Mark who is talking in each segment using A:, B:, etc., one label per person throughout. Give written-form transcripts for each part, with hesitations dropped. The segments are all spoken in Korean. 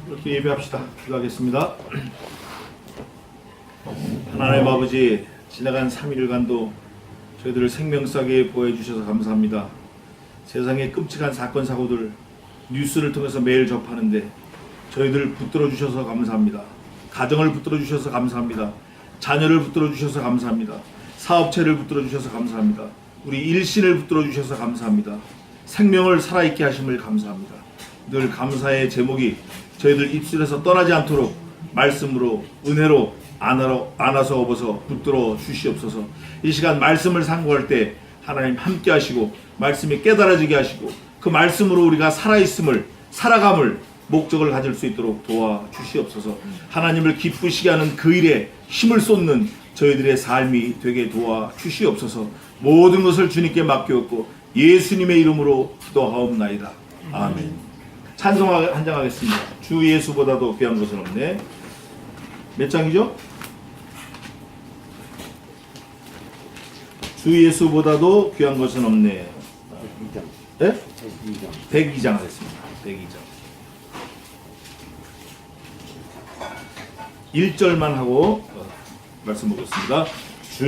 A: 이렇게 예배합시다. 기도하겠습니다. 하나님 아버지, 지나간 3일간도 저희들을 생명싸게 보호해주셔서 감사합니다. 세상의 끔찍한 사건 사고들 뉴스를 통해서 매일 접하는데 저희들을 붙들어 주셔서 감사합니다. 가정을 붙들어 주셔서 감사합니다. 자녀를 붙들어 주셔서 감사합니다. 사업체를 붙들어 주셔서 감사합니다. 우리 일신을 붙들어 주셔서 감사합니다. 생명을 살아있게 하심을 감사합니다. 늘 감사의 제목이 저희들 입술에서 떠나지 않도록 말씀으로 은혜로 안아서 업어서 붙들어 주시옵소서. 이 시간 말씀을 상고할 때 하나님 함께 하시고 말씀이 깨달아지게 하시고 그 말씀으로 우리가 살아있음을 살아감을 목적을 가질 수 있도록 도와주시옵소서. 하나님을 기쁘시게 하는 그 일에 힘을 쏟는 저희들의 삶이 되게 도와주시옵소서. 모든 것을 주님께 맡겼고 예수님의 이름으로 기도하옵나이다. 아멘. 찬송 한 장 하겠습니다. 주 예수보다도 귀한 것은 없네. 몇 장이죠? 주 예수보다도 귀한 것은 없네.
B: 102장.
A: 네? 102장 하겠습니다. 102장. 1절만 하고 말씀 보겠습니다. 주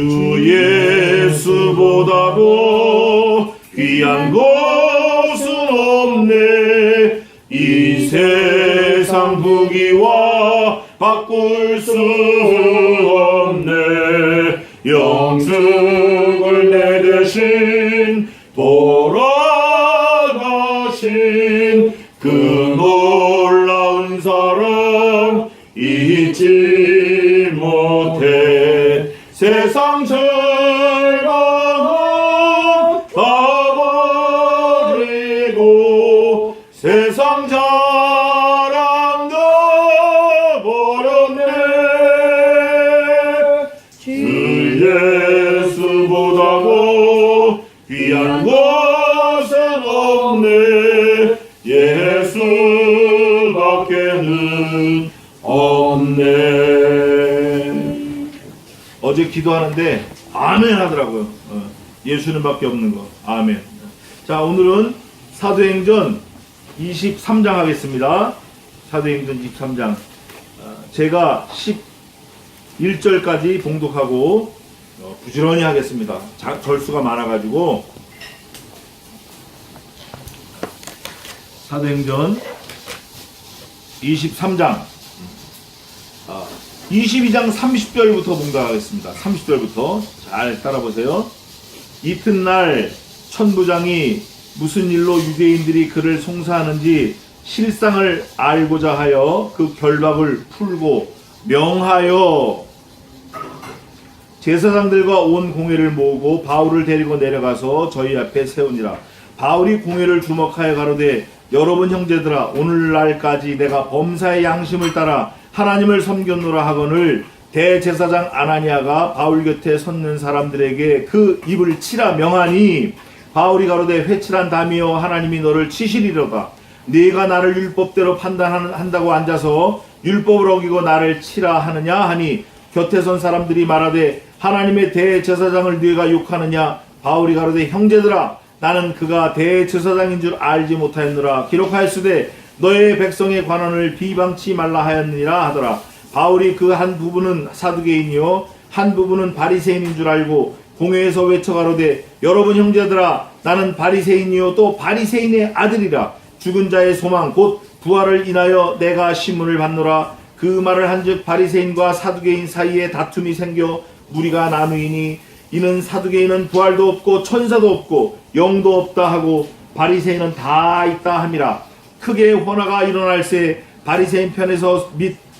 A: 예수보다도 귀한 것은 없네. 이 세상 부귀와 바꿀 수 없네. 영생을 내 대신 돌아가신 그 놀라운 사랑 잊지 못해. 세상 절망 다 버리고 세상 자랑 다 버렸네. 주 예수보다도 귀한 것은 없네. 예수밖에는 없네. 어제 기도하는데 아멘 하더라고요. 예수는 밖에 없는 거. 아멘. 자, 오늘은 사도행전 23장 하겠습니다. 사도행전 23장. 제가 11절까지 봉독하고 부지런히 하겠습니다. 절수가 많아가지고. 사도행전 23장 22장 30절부터 봉독하겠습니다. 30절부터 잘 따라보세요. 이튿날 천부장이 무슨 일로 유대인들이 그를 송사하는지 실상을 알고자 하여 그 결박을 풀고 명하여 제사장들과 온 공회를 모으고 바울을 데리고 내려가서 저희 앞에 세우니라. 바울이 공회를 주목하여 가로되 여러분 형제들아, 오늘날까지 내가 범사의 양심을 따라 하나님을 섬겼노라 하거늘 대제사장 아나니아가 바울 곁에 섰는 사람들에게 그 입을 치라 명하니 바울이 가로되 회칠한 담이여 하나님이 너를 치시리로다. 네가 나를 율법대로 판단한다고 앉아서 율법을 어기고 나를 치라 하느냐 하니 곁에 선 사람들이 말하되 하나님의 대제사장을 네가 욕하느냐. 바울이 가로되 형제들아, 나는 그가 대제사장인 줄 알지 못하였노라. 기록하였으되 너의 백성의 관원을 비방치 말라 하였느니라 하더라. 바울이 그 한 부분은 사두개인이요 한 부분은 바리새인인 줄 알고 공회에서 외쳐 가로되 여러분 형제들아, 나는 바리새인이요 또 바리새인의 아들이라. 죽은 자의 소망 곧 부활을 인하여 내가 신문을 받노라. 그 말을 한즉 바리새인과 사두개인 사이에 다툼이 생겨 무리가 나누이니 이는 사두개인은 부활도 없고 천사도 없고 영도 없다 하고 바리새인은 다 있다 함이라. 크게 혼화가 일어날새 바리새인 편에서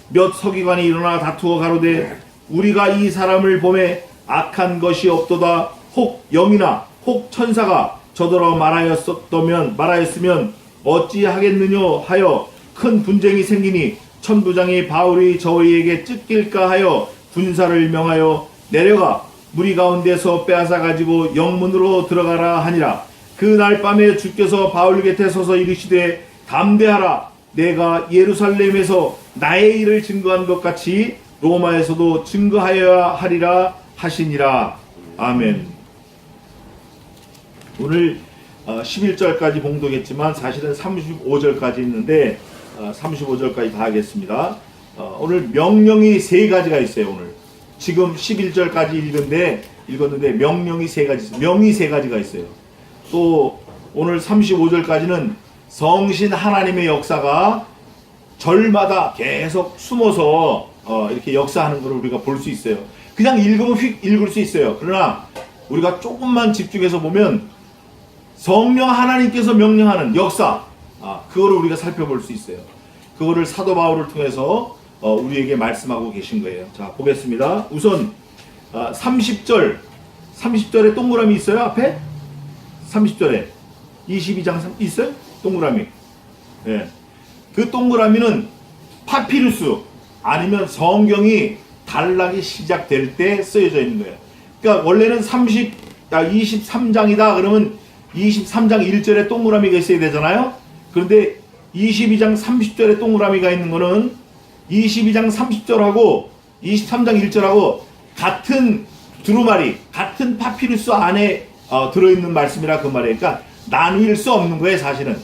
A: 몇 서기관이 일어나 다투어 가로되 우리가 이 사람을 보매 악한 것이 없도다. 혹 영이나 혹 천사가 저더러 말하였으면 어찌하겠느냐 하여 큰 분쟁이 생기니 천부장이 바울이 저희에게 찢길까 하여 군사를 명하여 내려가 무리 가운데서 빼앗아 가지고 영문으로 들어가라 하니라. 그 날 밤에 주께서 바울 곁에 서서 이르시되 담대하라. 내가 예루살렘에서 나의 일을 증거한 것 같이 로마에서도 증거하여야 하리라 하시니라. 아멘. 오늘 11절까지 봉독했지만 사실은 35절까지 있는데 35절까지 다 하겠습니다. 오늘 명령이 세 가지가 있어요. 오늘 지금 11절까지 읽었는데 명령이 세 가지 있어요. 명이 세 가지가 있어요. 또 오늘 35절까지는 성신 하나님의 역사가 절마다 계속 숨어서 이렇게 역사하는 것을 우리가 볼 수 있어요. 그냥 읽으면 휙 읽을 수 있어요. 그러나 우리가 조금만 집중해서 보면 성령 하나님께서 명령하는 역사, 그거를 우리가 살펴볼 수 있어요. 그거를 사도 바울을 통해서 우리에게 말씀하고 계신 거예요. 자, 보겠습니다. 우선 30절에 동그라미 있어요? 앞에? 30절에 22장 있어요? 동그라미. 예. 그 동그라미는 파피루스 아니면 성경이 단락이 시작될 때 쓰여져 있는 거예요. 그러니까 원래는 23장이다 그러면 23장 1절에 동그라미가 있어야 되잖아요. 그런데 22장 30절에 동그라미가 있는 거는 22장 30절하고 23장 1절하고 같은 두루마리, 같은 파피루스 안에 들어있는 말씀이라 그 말이에요. 그러니까 나누일 수 없는 거예요. 사실은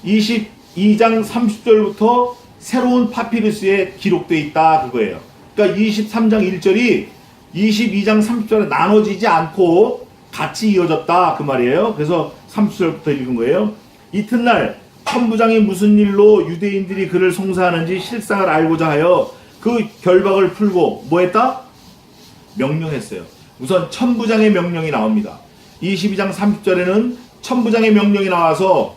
A: 22장 30절부터 새로운 파피루스에 기록되어 있다 그거예요. 그러니까 23장 1절이 22장 30절에 나눠지지 않고 같이 이어졌다 그 말이에요. 그래서 30절부터 읽은 거예요. 이튿날 천부장이 무슨 일로 유대인들이 그를 송사하는지 실상을 알고자 하여 그 결박을 풀고 뭐 했다? 명령했어요. 우선 천부장의 명령이 나옵니다. 22장 30절에는 천부장의 명령이 나와서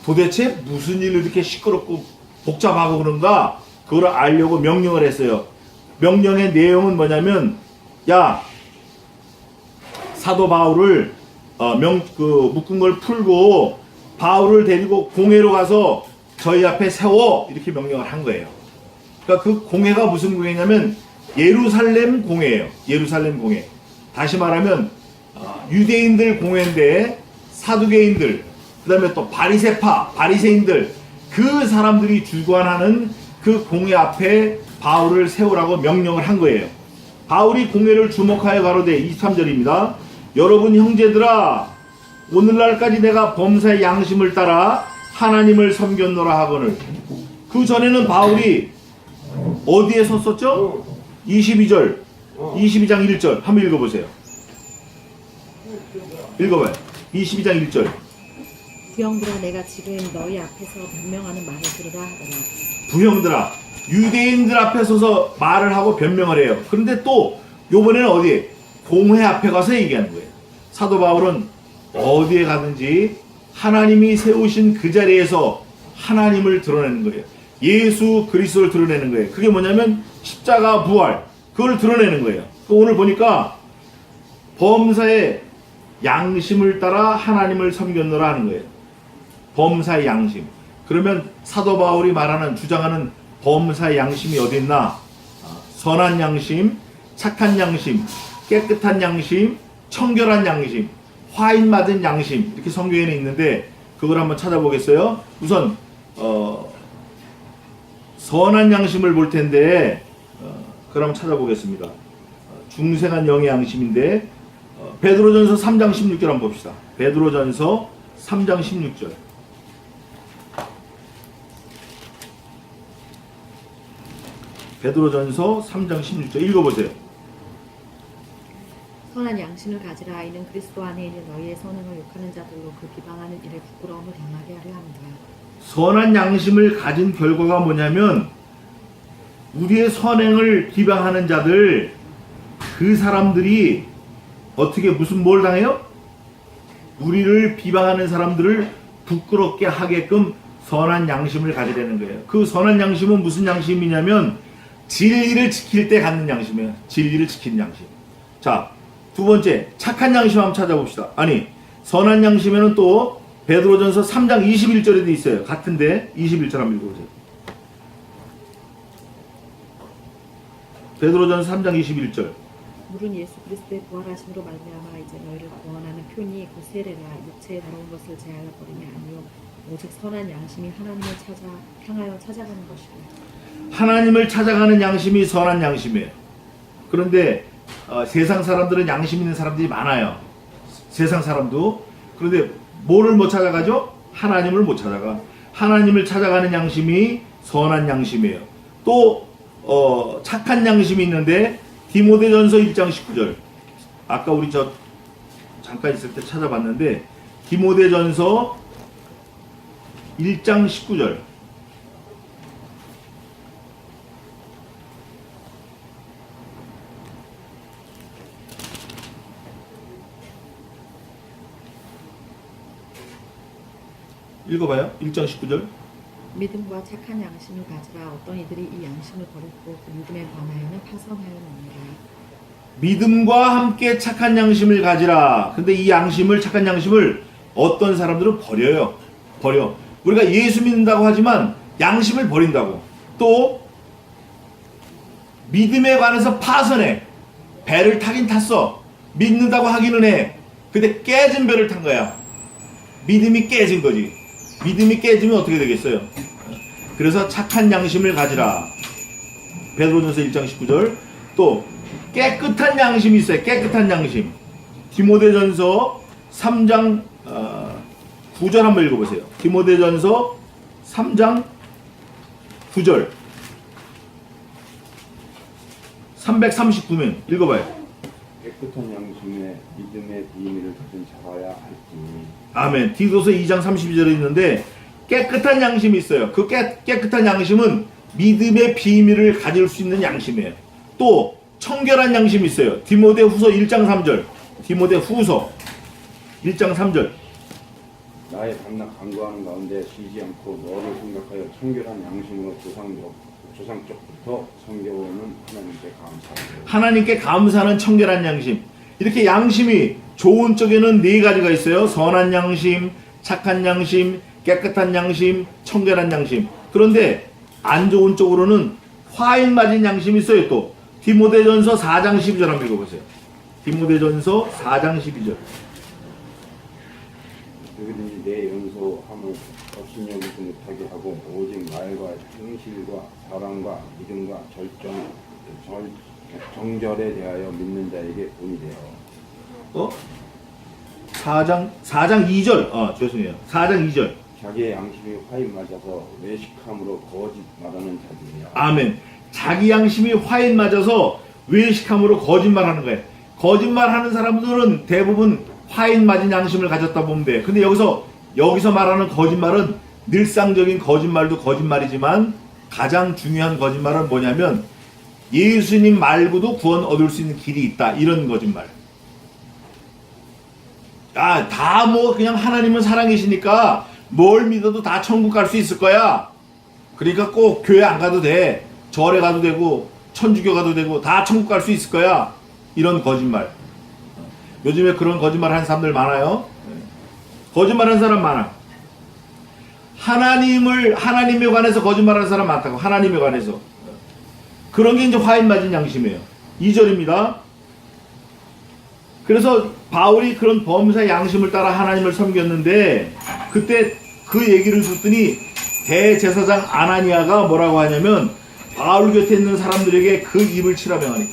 A: 도대체 무슨 일로 이렇게 시끄럽고 복잡하고 그런가 그걸 알려고 명령을 했어요. 명령의 내용은 뭐냐면 야 사도 바울을 묶은 걸 풀고 바울을 데리고 공회로 가서 저희 앞에 세워 이렇게 명령을 한 거예요. 그러니까 그 공회가 무슨 공회냐면 예루살렘 공회예요. 예루살렘 공회. 다시 말하면 유대인들 공회인데 사두개인들 그 다음에 또 바리새파 바리새인들 그 사람들이 주관하는 그 공회 앞에 바울을 세우라고 명령을 한 거예요. 바울이 공회를 주목하여 가로되 23절입니다. 여러분 형제들아 오늘날까지 내가 범사의 양심을 따라 하나님을 섬겼노라 하거늘. 그 전에는 바울이 어디에 섰었죠? 22절 22장 1절 한번 읽어보세요. 읽어봐요. 22장 1절
B: 부형들아 내가 지금 너희 앞에서 변명하는 말을 들으라 하더라.
A: 부형들아 유대인들 앞에 서서 말을 하고 변명을 해요. 그런데 또 요번에는 어디에? 공회 앞에 가서 얘기하는 거예요. 사도 바울은 어디에 가든지 하나님이 세우신 그 자리에서 하나님을 드러내는 거예요. 예수 그리스도를 드러내는 거예요. 그게 뭐냐면 십자가 부활 그걸 드러내는 거예요. 오늘 보니까 범사의 양심을 따라 하나님을 섬겼노라 하는 거예요. 범사의 양심. 그러면 사도 바울이 말하는 주장하는 범사의 양심이 어디 있나? 선한 양심, 착한 양심, 깨끗한 양심, 청결한 양심, 화인맞은 양심 이렇게 성경에는 있는데 그걸 한번 찾아보겠어요. 우선 선한 양심을 볼 텐데 그럼 찾아보겠습니다. 중생한 영의 양심인데 베드로전서 3장 16절 한번 봅시다. 베드로전서 3장 16절 베드로전서 3장 16절 읽어보세요.
B: 선한 양심을 가지라. 이는 그리스도 안에 있는 너희의 선행을 욕하는 자들로 그 비방하는 일에 부끄러움을 당하게 하려 합니다.
A: 선한 양심을 가진 결과가 뭐냐면 우리의 선행을 비방하는 자들 그 사람들이 어떻게 무슨 뭘 당해요? 우리를 비방하는 사람들을 부끄럽게 하게끔 선한 양심을 가지려는 거예요. 그 선한 양심은 무슨 양심이냐면 진리를 지킬 때 갖는 양심이에요. 진리를 지키는 양심. 자, 두 번째 착한 양심 한번 찾아봅시다. 아니 선한 양심에는 또 베드로전서 3장 21절에도 있어요. 같은데 21절 한번 읽어보세요. 베드로전서 3장 21절
B: 물은 예수 그리스도의 부활하심으로 말미암아 이제 너희를 구원하는 표니 그 세례라. 육체에 더러운 것을 제하여 버림이 아니요 오직 선한 양심이 하나님을 향하여 찾아가는 것이고.
A: 하나님을 찾아가는 양심이 선한 양심이에요. 그런데 세상 사람들은 양심 있는 사람들이 많아요. 세상 사람도. 그런데 뭐를 못 찾아가죠? 하나님을 못 찾아가. 하나님을 찾아가는 양심이 선한 양심이에요. 또 착한 양심이 있는데 디모데전서 1장 19절. 아까 우리 잠깐 있을 때 찾아봤는데 디모데전서 1장 19절. 읽어봐요. 1장 19절.
B: 믿음과 착한 양심을 가지라. 어떤 이들이 이 양심을 버렸고 그 믿음에 관하여는 파선하였느니라.
A: 믿음과 함께 착한 양심을 가지라. 근데 이 양심을, 착한 양심을 어떤 사람들은 버려. 우리가 예수 믿는다고 하지만 양심을 버린다고. 또 믿음에 관해서 파선해. 배를 타긴 탔어. 믿는다고 하기는 해. 근데 깨진 배를 탄 거야. 믿음이 깨진 거지. 믿음이 깨지면 어떻게 되겠어요? 그래서 착한 양심을 가지라. 베드로전서 1장 19절. 또 깨끗한 양심이 있어요. 깨끗한 양심. 디모데전서 3장 9절 한번 읽어보세요. 디모데전서 3장 9절. 339면 읽어봐요.
C: 깨끗한 양심에 믿음의 비밀을 가진 자라야 할지니.
A: 아멘. 디도서 2장 32절에 있는데 깨끗한 양심이 있어요. 그 깨끗한 양심은 믿음의 비밀을 가질 수 있는 양심이에요. 또 청결한 양심이 있어요. 디모데후서 1장 3절. 디모데후서 1장 3절.
C: 나의 밤낮 간구하는 가운데 쉬지 않고 너를 생각하여 청결한 양심으로 조상적부터 섬겨오는 하나님께 감사하고.
A: 하나님께 감사하는 청결한 양심. 이렇게 양심이 좋은 쪽에는 네 가지가 있어요. 선한 양심, 착한 양심, 깨끗한 양심, 청결한 양심. 그런데 안 좋은 쪽으로는 화인 맞은 양심이 있어요. 또 디모데전서 4장 12절 한번 읽어보세요. 디모데전서 4장 12절.
C: 누구든지 내 연소함을 업신여기지 못하게 하고 오직 말과 행실과 사랑과 믿음과 정절에 대하여 믿는 자에게 본이 되어.
A: 4장 2절. 죄송해요. 4장 2절.
C: 자기의 양심이 화인 맞아서 외식함으로 거짓 말하는 자들이야.
A: 아멘. 자기 양심이 화인 맞아서 외식함으로 거짓말하는 거예요. 거짓말하는 사람들은 대부분 화인 맞은 양심을 가졌다 보면 돼. 근데 여기서 말하는 거짓말은 늘상적인 거짓말도 거짓말이지만 가장 중요한 거짓말은 뭐냐면 예수님 말고도 구원 얻을 수 있는 길이 있다. 이런 거짓말. 다 그냥 하나님은 사랑이시니까 뭘 믿어도 다 천국 갈 수 있을 거야. 그러니까 꼭 교회 안 가도 돼. 절에 가도 되고 천주교 가도 되고 다 천국 갈 수 있을 거야. 이런 거짓말. 요즘에 그런 거짓말 하는 사람들 많아요. 거짓말 하는 사람 많아. 하나님에 관해서 거짓말 하는 사람 많다고. 하나님에 관해서. 그런 게 이제 화인 맞은 양심이에요. 2절입니다. 그래서 바울이 그런 범사의 양심을 따라 하나님을 섬겼는데 그때 그 얘기를 듣더니 대제사장 아나니아가 뭐라고 하냐면 바울 곁에 있는 사람들에게 그 입을 치라 명하니.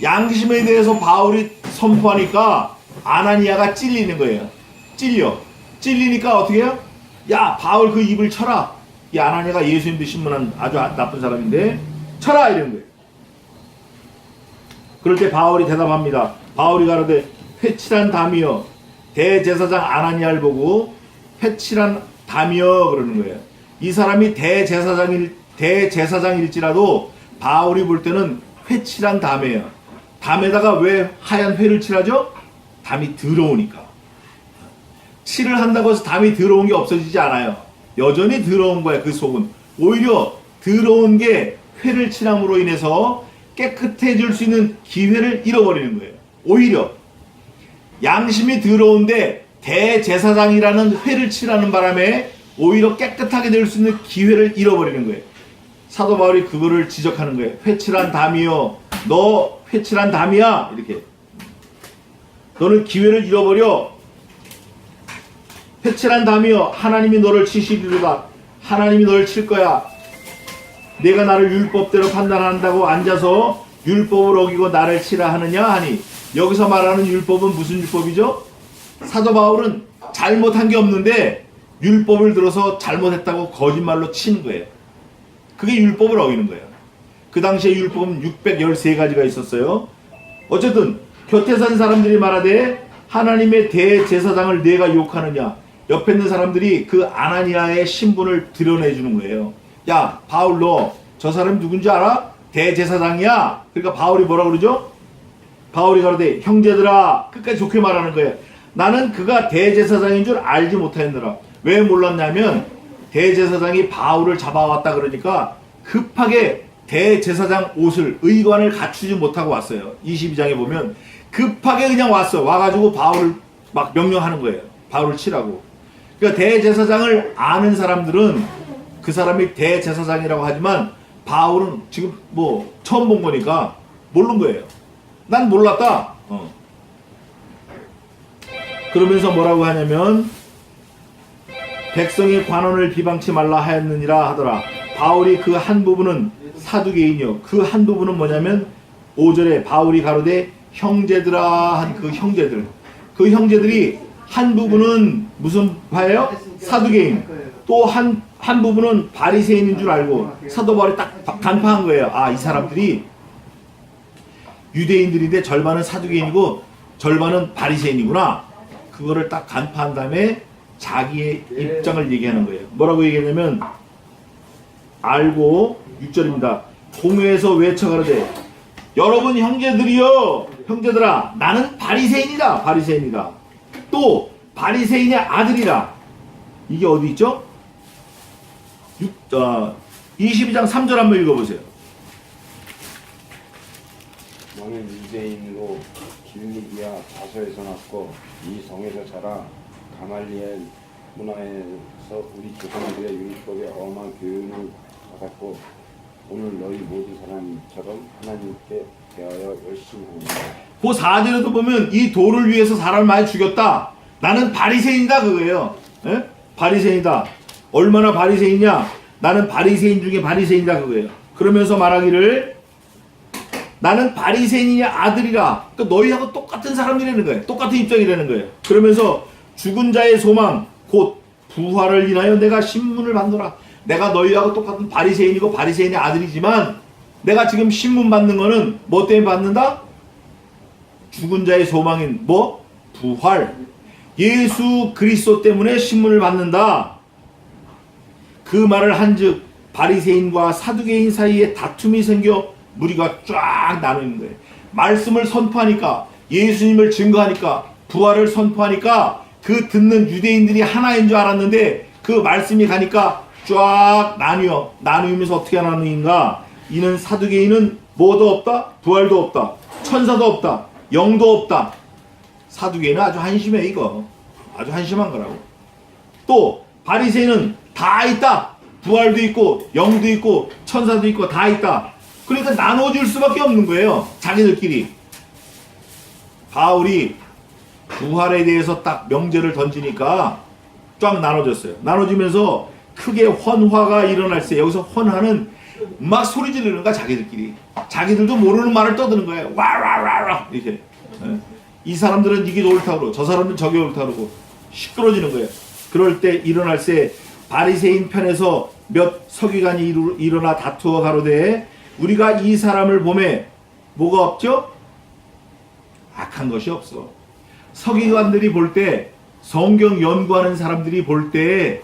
A: 양심에 대해서 바울이 선포하니까 아나니아가 찔리는 거예요. 찔리니까 어떻게 해요? 야, 바울 그 입을 쳐라. 이 아나니아가 예수님도 신문한 아주 나쁜 사람인데 쳐라 이런 거예요. 그럴 때 바울이 대답합니다. 바울이 가로되 회칠한 담이여. 대제사장 아나니아를 보고 회칠한 담이여 그러는 거예요. 이 사람이 대제사장일지라도 바울이 볼 때는 회칠한 담이에요. 담에다가 왜 하얀 회를 칠하죠? 담이 더러우니까. 칠을 한다고 해서 담이 더러운 게 없어지지 않아요. 여전히 더러운 거야. 그 속은. 오히려 더러운 게 회를 칠함으로 인해서 깨끗해질 수 있는 기회를 잃어버리는 거예요. 오히려 양심이 더러운데 대제사장이라는 회를 칠하는 바람에 오히려 깨끗하게 될 수 있는 기회를 잃어버리는 거예요. 사도 바울이 그거를 지적하는 거예요. 회칠한 담이여. 너 회칠한 담이야. 이렇게. 너는 기회를 잃어버려. 회칠한 담이여. 하나님이 너를 치시리로다. 하나님이 너를 칠 거야. 내가 나를 율법대로 판단한다고 앉아서 율법을 어기고 나를 치라 하느냐 하니. 여기서 말하는 율법은 무슨 율법이죠? 사도 바울은 잘못한 게 없는데 율법을 들어서 잘못했다고 거짓말로 치는 거예요. 그게 율법을 어기는 거예요. 그 당시에 율법은 613가지가 있었어요. 어쨌든 곁에 산 사람들이 말하되 하나님의 대제사장을 내가 욕하느냐. 옆에 있는 사람들이 그 아나니아의 신분을 드러내주는 거예요. 야 바울 너 저 사람이 누군지 알아? 대제사장이야. 그러니까 바울이 뭐라 그러죠? 바울이 가로되 형제들아, 끝까지 좋게 말하는 거예요. 나는 그가 대제사장인 줄 알지 못하였느라. 왜 몰랐냐면 대제사장이 바울을 잡아왔다 그러니까 급하게 대제사장 옷을, 의관을 갖추지 못하고 왔어요. 22장에 보면 급하게 그냥 왔어. 와가지고 바울을 막 명령하는 거예요. 바울을 치라고. 그러니까 대제사장을 아는 사람들은 그 사람이 대제사장이라고 하지만 바울은 지금 뭐 처음 본 거니까 모르는 거예요. 난 몰랐다. 그러면서 뭐라고 하냐면 백성의 관원을 비방치 말라 하였느니라 하더라. 바울이 그 한 부분은 사두개인이요. 그 한 부분은 뭐냐면 5절에 바울이 가로되 형제들아 한 그 형제들. 그 형제들이 한 부분은 무슨 파예요? 사두개인. 또 한 부분은 바리새인인 줄 알고 사도 바울이 딱 간파한 거예요. 아, 이 사람들이 유대인들인데 절반은 사두개인이고 절반은 바리새인이구나. 그거를 딱 간파한 다음에 자기의 입장을 얘기하는 거예요. 뭐라고 얘기하냐면 알고 6절입니다. 공회에서 외쳐가로되 여러분 형제들이여, 형제들아 나는 바리새인이다. 바리새인이다. 또 바리새인의 아들이라. 이게 어디 있죠? 22장 3절 한번 읽어보세요.
C: 너는 유대인으로 길리기아 다소에서 났고 이 성에서 자라 가말리엘 문화에서 우리 조상들의 율법에 엄한 교훈을 받았고 오늘 너희 모든 사람처럼 하나님께 대하여 열심히 합니다.
A: 그 4절에도 보면 이 도를 위해서 사람을 많이 죽였다. 나는 바리새인이다 그거예요. 예? 바리새인이다. 얼마나 바리새인이냐? 나는 바리새인 중에 바리새인이다 그거예요. 그러면서 말하기를 나는 바리새인의 아들이라. 그러니까 너희하고 똑같은 사람이라는 거예요. 똑같은 입장이라는 거예요. 그러면서 죽은 자의 소망 곧 부활을 인하여 내가 신문을 받노라. 내가 너희하고 똑같은 바리새인이고 바리새인의 아들이지만 내가 지금 신문 받는 거는 뭐 때문에 받는다? 죽은 자의 소망인 뭐? 부활. 예수 그리스도 때문에 신문을 받는다. 그 말을 한즉 바리새인과 사두개인 사이에 다툼이 생겨 무리가 쫙 나누는 거예요. 말씀을 선포하니까, 예수님을 증거하니까, 부활을 선포하니까 그 듣는 유대인들이 하나인 줄 알았는데 그 말씀이 가니까 쫙 나누면서 어떻게 나누는가? 이는 사두개인은 뭐도 없다? 부활도 없다. 천사도 없다. 영도 없다. 사두개인은 아주 한심해. 이거 아주 한심한 거라고. 또 바리새인은 다 있다. 부활도 있고 영도 있고 천사도 있고 다 있다. 그러니까 나눠줄 수밖에 없는 거예요. 자기들끼리. 바울이 부활에 대해서 딱 명제를 던지니까 쫙 나눠졌어요. 나눠지면서 크게 헌화가 일어날세. 여기서 헌화는 막 소리 지르는 거야. 자기들끼리. 자기들도 모르는 말을 떠드는 거예요. 와와와와 이렇게. 이 사람들은 이게 옳다고 그러고 저 사람들은 저게 옳다고 그러고 시끄러지는 거예요. 그럴 때 일어날세 바리새인 편에서 몇 서기관이 일어나 다투어 가로되 우리가 이 사람을 보매 뭐가 없죠? 악한 것이 없어. 서기관들이 볼 때, 성경 연구하는 사람들이 볼 때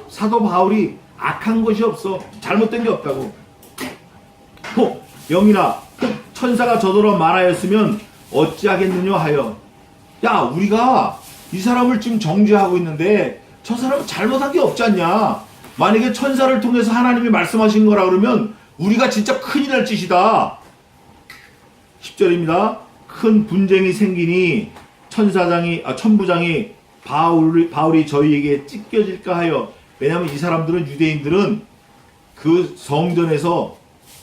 A: 사도 바울이 악한 것이 없어. 잘못된 게 없다고. 영이나 천사가 저더러 말하였으면 어찌하겠느냐 하여. 야, 우리가 이 사람을 지금 정죄하고 있는데 저 사람은 잘못한 게 없지 않냐. 만약에 천사를 통해서 하나님이 말씀하신 거라 그러면 우리가 진짜 큰일 날 짓이다. 10절입니다. 큰 분쟁이 생기니 천부장이 바울이 저희에게 찢겨질까 하여. 왜냐하면 이 사람들은 유대인들은 그 성전에서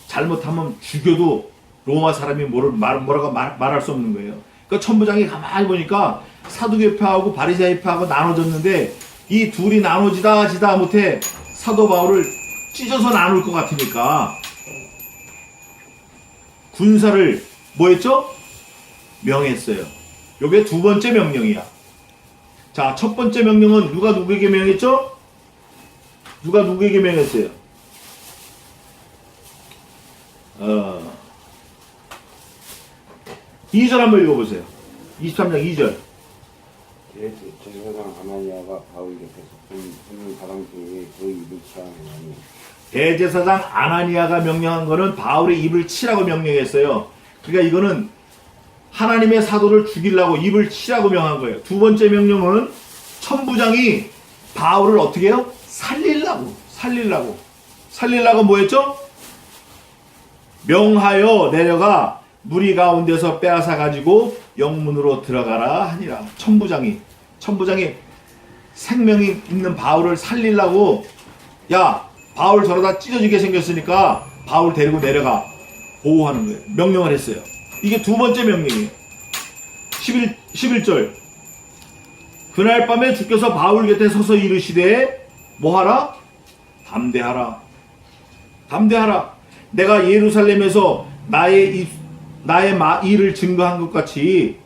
A: 잘못하면 죽여도 로마 사람이 뭐라고 말할 수 없는 거예요. 그러니까 천부장이 가만히 보니까 사두개파하고 바리새파하고 나눠졌는데 이 둘이 나눠지다 못해 사도 바울을 찢어서 나눌 것 같으니까 군사를 뭐 했죠? 명했어요. 요게 두 번째 명령이야. 자, 첫 번째 명령은 누가 누구에게 명했죠? 누가 누구에게 명했어요? 2절 한번 읽어보세요. 23장 2절.
C: 제사장 아나니아가 바울 옆에서 한 사람 중에 그 입을 치라하니
A: 대제사장 아나니아가 명령한 거는 바울의 입을 치라고 명령했어요. 그러니까 이거는 하나님의 사도를 죽이려고 입을 치라고 명한 거예요. 두 번째 명령은 천부장이 바울을 어떻게 해요? 살리려고 뭐했죠? 명하여 내려가 무리 가운데서 빼앗아 가지고 영문으로 들어가라 하니라. 천부장이 생명이 있는 바울을 살리려고, 야 바울 저러다 찢어지게 생겼으니까 바울 데리고 내려가 보호하는 거예요. 명령을 했어요. 이게 두 번째 명령이에요. 11절. 그날 밤에 주께서 바울 곁에 서서 이르시되 뭐하라? 담대하라. 내가 예루살렘에서 나의 일을 증거한 것 같이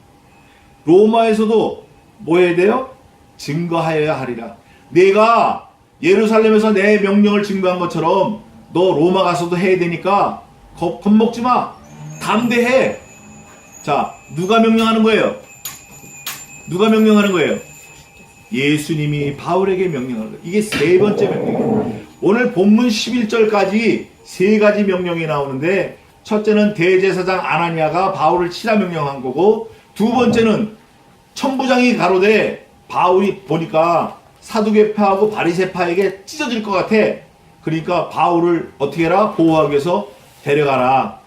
A: 로마에서도 뭐 해야 돼요? 증거하여야 하리라. 내가 예루살렘에서 내 명령을 증거한 것처럼 너 로마 가서도 해야 되니까 겁먹지 마. 담대해. 자, 누가 명령하는 거예요? 예수님이 바울에게 명령하는 거예요. 이게 세 번째 명령이에요. 오늘 본문 11절까지 세 가지 명령이 나오는데, 첫째는 대제사장 아나니아가 바울을 치라 명령한 거고, 두 번째는 천부장이 가로되 바울이 보니까 사두개파하고 바리새파에게 찢어질 것 같아. 그러니까 바울을 어떻게 해라? 보호하기 위해서 데려가라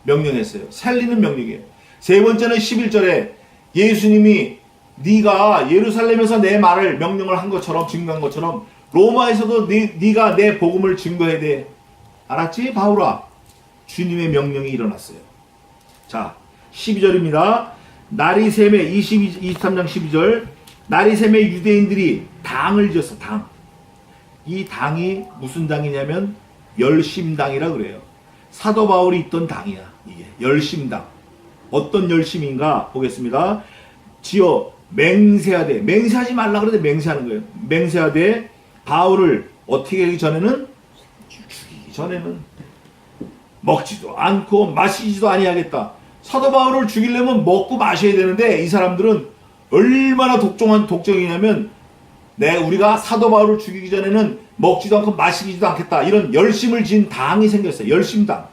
A: 명령했어요. 살리는 명령이에요. 세 번째는 11절에 예수님이 네가 예루살렘에서 내 말을 명령을 한 것처럼, 증거한 것처럼 로마에서도 네가 내 복음을 증거해야 돼. 알았지? 바울아. 주님의 명령이 일어났어요. 자, 12절입니다. 날이 샘에 23장 12절. 날이 샘에 유대인들이 당을 지었어. 당. 이 당이 무슨 당이냐면 열심당이라 그래요. 사도 바울이 있던 당이야. 이게 열심당. 어떤 열심인가 보겠습니다. 지어 맹세하되, 맹세하지 말라 그러는데 맹세하는 거예요. 맹세하되 바울을 어떻게 하기 전에는, 죽이기 전에는 먹지도 않고 마시지도 아니하겠다. 사도 바울을 죽이려면 먹고 마셔야 되는데, 이 사람들은 얼마나 독종이냐면, 우리가 사도 바울을 죽이기 전에는 먹지도 않고 마시지도 않겠다. 이런 열심을 지은 당이 생겼어요. 열심당.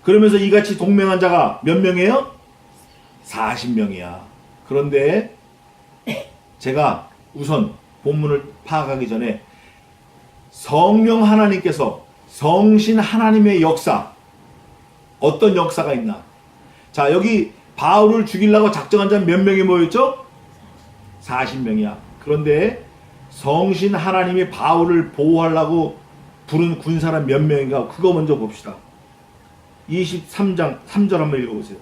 A: 그러면서 이같이 동맹한 자가 몇 명이에요? 40명이야. 그런데 제가 우선 본문을 파악하기 전에 성령 하나님께서, 성신 하나님의 역사, 어떤 역사가 있나? 자, 여기 바울을 죽이려고 작정한 자는 몇 명이 모였죠? 40명이야. 그런데 성신 하나님이 바울을 보호하려고 부른 군사는 몇 명인가? 그거 먼저 봅시다. 23장 3절 한번 읽어보세요.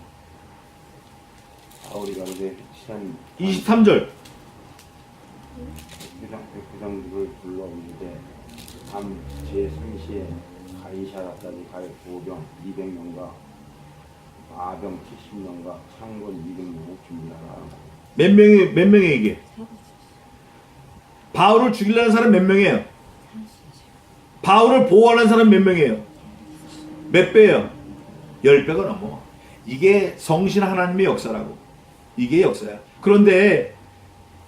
C: 바울이 가로되
A: 23절.
C: 백부장들을 불러 이르되 밤 제3시에 가이사라까지 갈 보병 200명과 마병 70명과 창건 200명을 준비하라.
A: 몇 명이 이게? 바울을 죽이려는 사람 몇 명이에요? 바울을 보호하는 사람 몇 명이에요? 몇 배예요? 10배가 넘어. 이게 성신 하나님의 역사라고. 이게 역사야. 그런데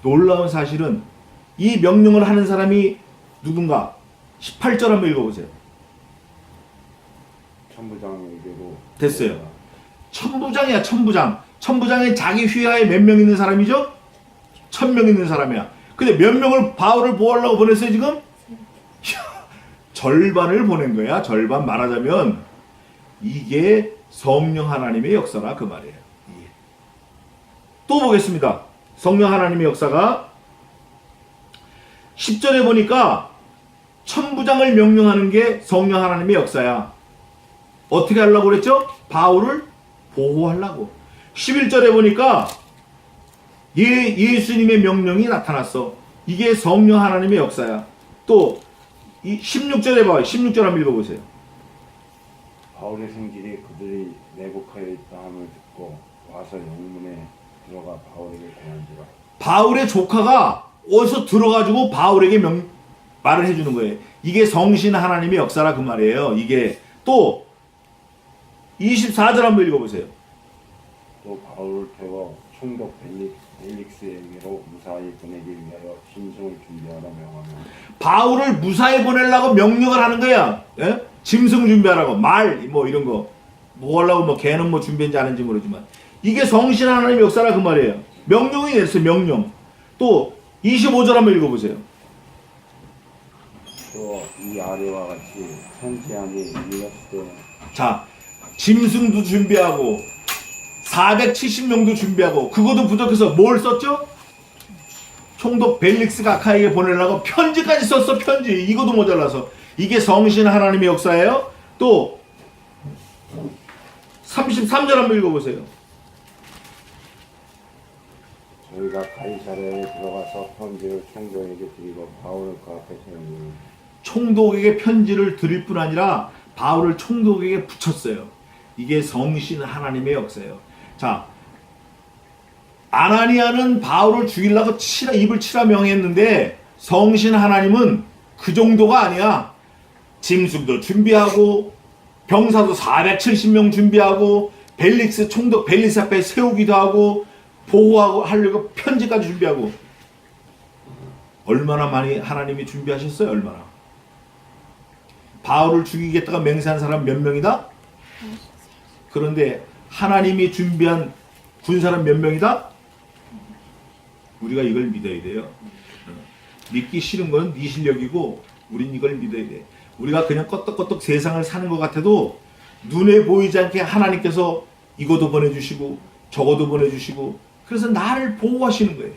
A: 놀라운 사실은 이 명령을 하는 사람이 누군가? 18절 한번 읽어보세요.
C: 천부장에게로
A: 됐어요. 천부장이야. 천부장이 자기 휘하에 몇 명 있는 사람이죠? 1000명 있는 사람이야. 근데 몇 명을 바울을 보호하려고 보냈어요 지금? 절반을 보낸 거야. 절반. 말하자면 이게 성령 하나님의 역사라 그 말이에요. 또 보겠습니다. 성령 하나님의 역사가 10절에 보니까 천부장을 명령하는 게 성령 하나님의 역사야. 어떻게 하려고 그랬죠? 바울을 보호하려고. 11절에 보니까 예수님의 명령이 나타났어. 이게 성령 하나님의 역사야. 또 16절에 봐요. 16절 한번 읽어보세요.
C: 바울의 성질이 그들이 매복하여 있다 함을 듣고 와서 영문에 들어가 바울에게 권한지라.
A: 바울의 조카가 어디서 들어가지고 바울에게 말을 해주는 거예요. 이게 성신 하나님의 역사라 그 말이에요. 이게 또 24절 한번 읽어보세요.
C: 또 바울을 태워 총독 벨릭스에게로 무사히 보내기 위하여 짐승을 준비하라 명하며
A: 바울을 무사히 보내려고 명령을 하는 거야. 예? 짐승 준비하라고 말 뭐 이런 거 뭐 하려고 뭐 걔는 뭐 준비했는지 아는지 모르지만 이게 성신 하나님의 역사라 그 말이에요. 명령이 됐어요. 명령. 또 25절 한번 읽어보세요.
C: 또 이 아래와 같이 편지함이 이었을
A: 자, 짐승도 준비하고 470명도 준비하고 그것도 부족해서 뭘 썼죠? 총독 벨릭스가 아카이에게 보내려고 편지까지 썼어. 편지. 이것도 모자라서. 이게 성신 하나님의 역사예요. 또 33절 한번 읽어보세요.
C: 저희가 가이사랴에 들어가서 편지를 총독에게 드리고 바울을 그 앞에 세우니
A: 총독에게 편지를 드릴 뿐 아니라 바울을 총독에게 붙였어요. 이게 성신 하나님의 역사예요. 자, 아나니아는 바울을 죽이려고 입을 치라 명했는데 성신 하나님은 그 정도가 아니야. 짐승도 준비하고 병사도 470명 준비하고 벨릭스 총독 벨릭스 앞에 세우기도 하고 보호하고 하려고 편지까지 준비하고 얼마나 많이 하나님이 준비하셨어요? 얼마나. 바울을 죽이겠다가 맹세한 사람 몇 명이다? 그런데 하나님이 준비한 군사는 몇 명이다? 우리가 이걸 믿어야 돼요. 믿기 싫은 건 네 실력이고 우린 이걸 믿어야 돼. 우리가 그냥 껐덕껐덕 세상을 사는 것 같아도 눈에 보이지 않게 하나님께서 이것도 보내주시고 저것도 보내주시고 그래서 나를 보호하시는 거예요.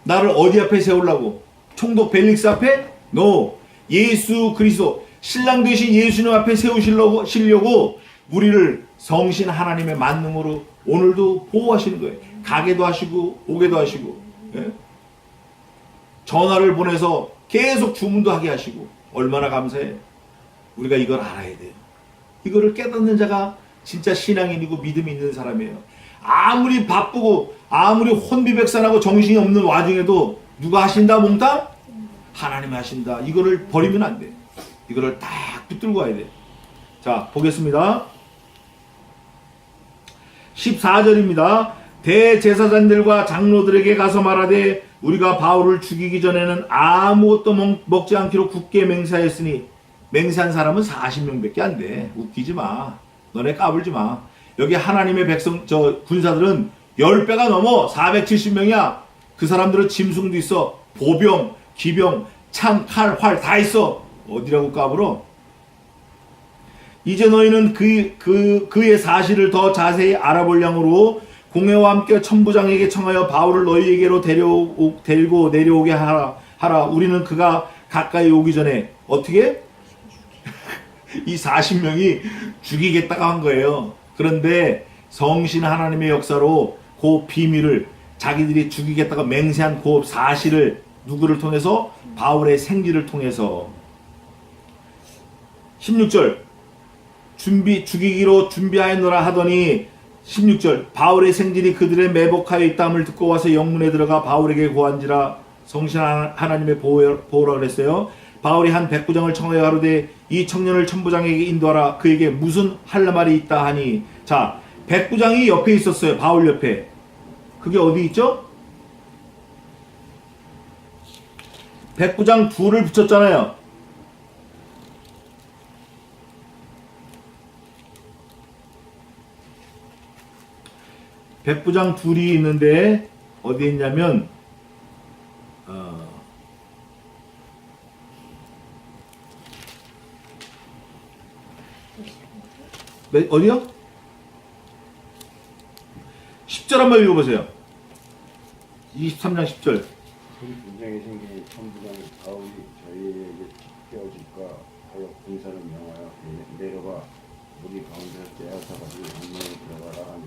A: 나를 어디 앞에 세우려고? 총독 벨릭스 앞에? No. 예수 그리스도 신랑 되신 예수님 앞에 세우시려고 우리를 성신 하나님의 만능으로 오늘도 보호하시는 거예요. 가게도 하시고 오게도 하시고 예? 전화를 보내서 계속 주문도 하게 하시고 얼마나 감사해. 우리가 이걸 알아야 돼요. 이거를 깨닫는 자가 진짜 신앙인이고 믿음이 있는 사람이에요. 아무리 바쁘고 아무리 혼비백산하고 정신이 없는 와중에도 누가 하신다 몽땅? 하나님이 하신다. 이거를 버리면 안 돼. 이거를 딱 붙들고 가야 돼. 자, 보겠습니다. 14절입니다. 대제사장들과 장로들에게 가서 말하되 우리가 바울을 죽이기 전에는 아무것도 먹지 않기로 굳게 맹세하였으니 맹세한 사람은 40명밖에 안 돼. 웃기지 마. 너네 까불지 마. 여기 하나님의 백성 군사들은 10배가 넘어 470명이야. 그 사람들은 짐승도 있어. 보병, 기병, 창, 칼, 활 다 있어. 어디라고 까불어? 이제 너희는 그의 사실을 더 자세히 알아볼 양으로 공회와 함께 천부장에게 청하여 바울을 너희에게로 데리고 내려오게 하라. 우리는 그가 가까이 오기 전에 어떻게? 이 40명이 죽이겠다고 한 거예요. 그런데 성신 하나님의 역사로 그 비밀을 자기들이 죽이겠다고 맹세한 그 사실을 누구를 통해서? 바울의 생지를 통해서. 16절 죽이기로 준비하였노라 하더니 16절 바울의 생질이 그들의 매복하여 있다함을 듣고 와서 영문에 들어가 바울에게 고한지라. 성신 하나님의 보호라 그랬어요. 바울이 한 백부장을 청하여 가로되 이 청년을 천부장에게 인도하라. 그에게 무슨 할 말이 있다 하니. 자, 백부장이 옆에 있었어요. 바울 옆에. 그게 어디 있죠? 백부장 둘을 붙였잖아요. 백부장 둘이 있는데 어디 있냐면 어디요? 10절 한번 읽어보세요. 23장 10절.
C: 큰 분쟁이 생기니 천부장이 바울이 저희에게 찢겨질까 하여 군사를 명하여 내려가 우리 가운데서 빼앗아가지고 영문으로 들어가라 하니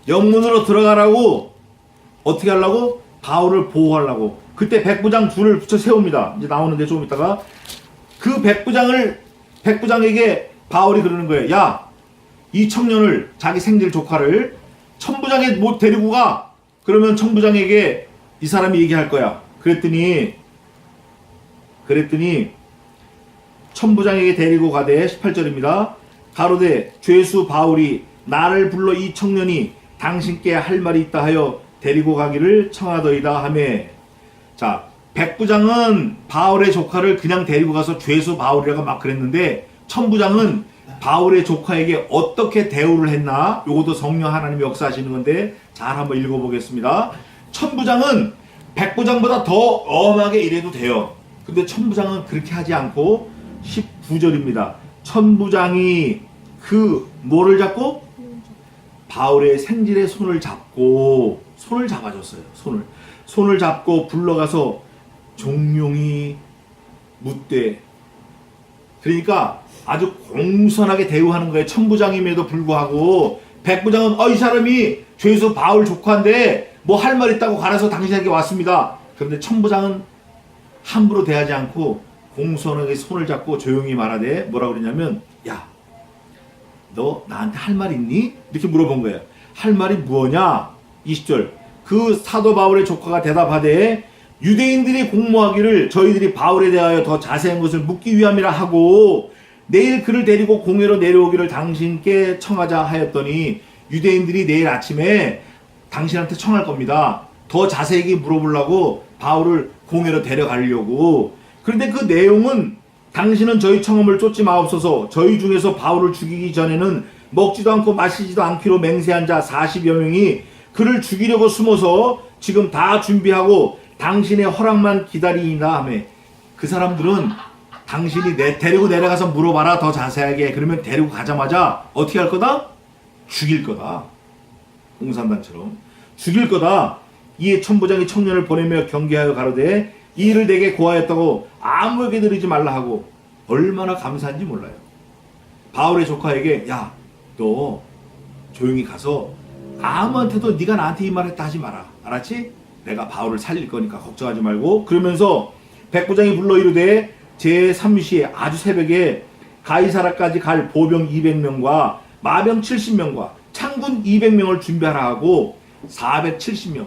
A: 영문으로 들어가라고 어떻게 하려고? 바울을 보호하려고. 그때 백부장 둘을 붙여 세웁니다. 이제 나오는데 조금 있다가 그 백부장에게 바울이 그러는 거예요. 야, 이 청년을 자기 생질 조카를 천부장에 못 데리고 가. 그러면 천부장에게 이 사람이 얘기할 거야. 그랬더니 천부장에게 데리고 가되 18절입니다. 가로되 죄수 바울이 나를 불러 이 청년이 당신께 할 말이 있다 하여 데리고 가기를 청하더이다 하매. 자, 백부장은 바울의 조카를 그냥 데리고 가서 죄수 바울이라고 막 그랬는데 천부장은 바울의 조카에게 어떻게 대우를 했나? 요것도 성령 하나님이 역사하시는 건데 잘 한번 읽어보겠습니다. 천부장은 백부장보다 더 엄하게 일해도 돼요. 근데 천부장은 그렇게 하지 않고 19절입니다. 천부장이 그 뭐를 잡고? 바울의 생질의 손을 잡아줬어요. 손을 잡고 불러가서 종용이 묻되, 그러니까 아주 공손하게 대우하는 거예요. 천부장임에도 불구하고 백부장은 이 사람이 죄수 바울 조카인데 뭐 할 말 있다고 가라서 당신에게 왔습니다. 그런데 천부장은 함부로 대하지 않고 공손하게 손을 잡고 조용히 말하되 뭐라고 그러냐면, 야, 너 나한테 할 말 있니? 이렇게 물어본 거예요. 할 말이 뭐냐? 20절. 그 사도 바울의 조카가 대답하되 유대인들이 공모하기를 저희들이 바울에 대하여 더 자세한 것을 묻기 위함이라 하고 내일 그를 데리고 공회로 내려오기를 당신께 청하자 하였더니 유대인들이 내일 아침에 당신한테 청할 겁니다. 더 자세히 물어보려고 바울을 공회로 데려가려고. 그런데 그 내용은 당신은 저희 청함을 쫓지 마옵소서. 저희 중에서 바울을 죽이기 전에는 먹지도 않고 마시지도 않기로 맹세한 자 40여 명이 그를 죽이려고 숨어서 지금 다 준비하고 당신의 허락만 기다리나 하며. 그 사람들은 당신이 데리고 내려가서 물어봐라 더 자세하게. 그러면 데리고 가자마자 어떻게 할 거다? 죽일 거다. 공산당처럼 죽일 거다. 이에 천부장이 청년을 보내며 경계하여 가로되 이 일을 내게 고하였다고 아무에게 드리지 말라 하고. 얼마나 감사한지 몰라요. 바울의 조카에게, 야, 너 조용히 가서 아무한테도 네가 나한테 이 말 했다 하지 마라. 알았지? 내가 바울을 살릴 거니까 걱정하지 말고. 그러면서 백부장이 불러 이르되 제3시에 아주 새벽에 가이사라까지 갈 보병 200명과 마병 70명과 창군 200명을 준비하라 하고 470명.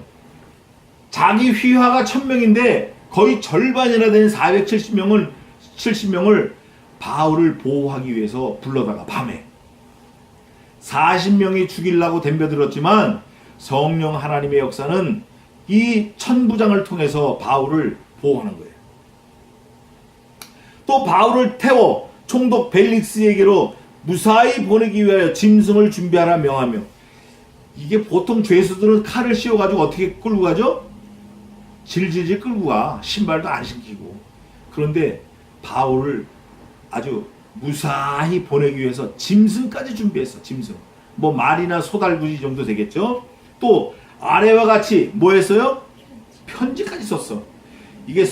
A: 자기 휘하가 1000명인데 거의 절반이나 되는 470명을 바울을 보호하기 위해서 불러다가 밤에 40명이 죽이려고 덤벼들었지만 성령 하나님의 역사는 이 천부장을 통해서 바울을 보호하는 거예요. 또 바울을 태워 총독 벨릭스에게로 무사히 보내기 위하여 짐승을 준비하라 명하며. 이게 보통 죄수들은 칼을 씌워가지고 어떻게 끌고 가죠? 질질질 끌고 가. 신발도 안 신기고. 그런데 바울을 아주 무사히 보내기 위해서 짐승까지 준비했어. 짐승. 뭐 말이나 소달구지 정도 되겠죠. 또 아래와 같이 뭐 했어요? 편지까지 썼어. 이게